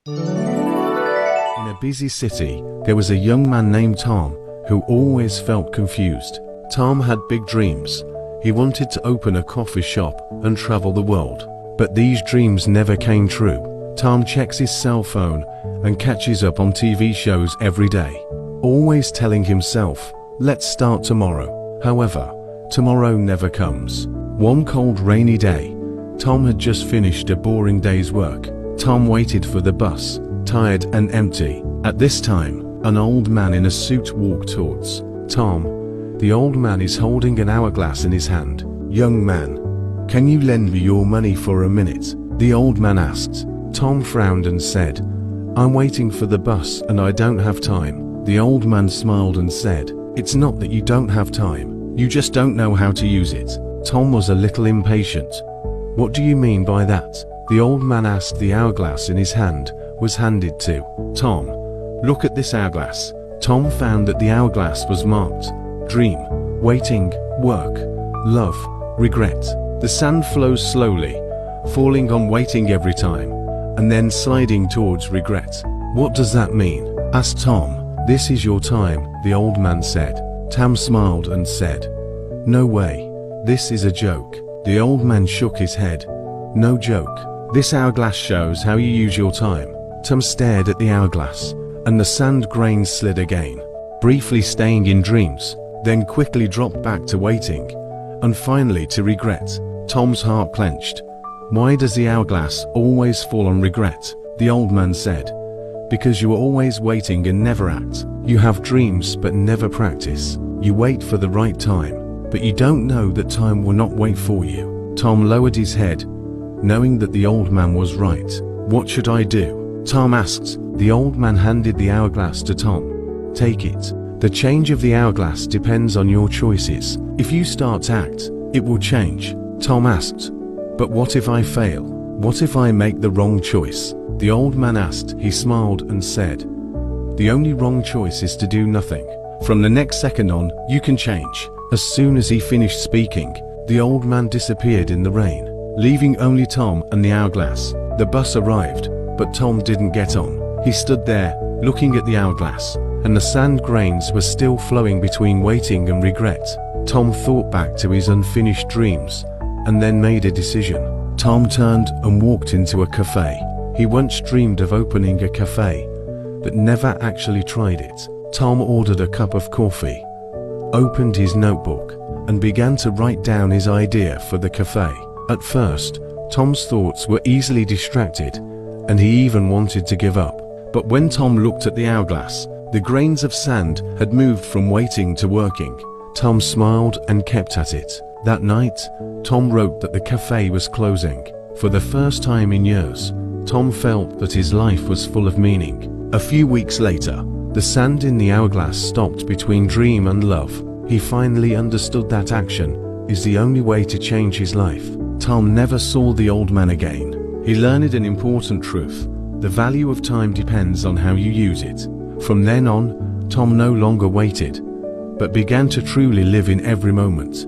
In a busy city, there was a young man named Tom who always felt confused. Tom had big dreams. He wanted to open a coffee shop and travel the world. But these dreams never came true. Tom checks his cell phone and catches up on TV shows every day, always telling himself, "Let's start tomorrow." However, tomorrow never comes. One cold rainy day, Tom had just finished a boring day's work. Tom waited for the bus, tired and empty. At this time, an old man in a suit walked towards Tom. The old man is holding an hourglass in his hand. "Young man, can you lend me your money for a minute?" the old man asked. Tom frowned and said, "I'm waiting for the bus and I don't have time." The old man smiled and said, "It's not that you don't have time, you just don't know how to use it." Tom was a little impatient. "What do you mean by that?" the old man asked. The hourglass in his hand was handed to Tom. "Look at this hourglass." Tom found that the hourglass was marked dream, waiting, work, love, regret. The sand flows slowly, falling on waiting every time, and then sliding towards regret. "What does that mean?" asked Tom. "This is your time," the old man said. Tom smiled and said, "No way, this is a joke." The old man shook his head. "No joke. This hourglass shows how you use your time." Tom stared at the hourglass, and the sand grains slid again, briefly staying in dreams, then quickly dropped back to waiting, and finally to regret. Tom's heart clenched. "Why does the hourglass always fall on regret?" the old man said. "Because you are always waiting and never act. You have dreams but never practice. You wait for the right time, but you don't know that time will not wait for you." Tom lowered his head, knowing that the old man was right. "What should I do?" Tom asked. The old man handed the hourglass to Tom. "Take it. The change of the hourglass depends on your choices. If you start to act, it will change." Tom asked, "But what if I fail? What if I make the wrong choice?" the old man asked. He smiled and said, "The only wrong choice is to do nothing. From the next second on, you can change." As soon as he finished speaking, the old man disappeared in the rain, leaving only Tom and the hourglass. The bus arrived, but Tom didn't get on. He stood there, looking at the hourglass, and the sand grains were still flowing between waiting and regret. Tom thought back to his unfinished dreams, and then made a decision. Tom turned and walked into a cafe. He once dreamed of opening a cafe, but never actually tried it. Tom ordered a cup of coffee, opened his notebook, and began to write down his idea for the cafe. At first, Tom's thoughts were easily distracted, and he even wanted to give up. But when Tom looked at the hourglass, the grains of sand had moved from waiting to working. Tom smiled and kept at it. That night, Tom wrote that the cafe was closing. For the first time in years, Tom felt that his life was full of meaning. A few weeks later, the sand in the hourglass stopped between dream and love. He finally understood that action is the only way to change his life. Tom never saw the old man again. He learned an important truth. The value of time depends on how you use it. From then on, Tom no longer waited, but began to truly live in every moment.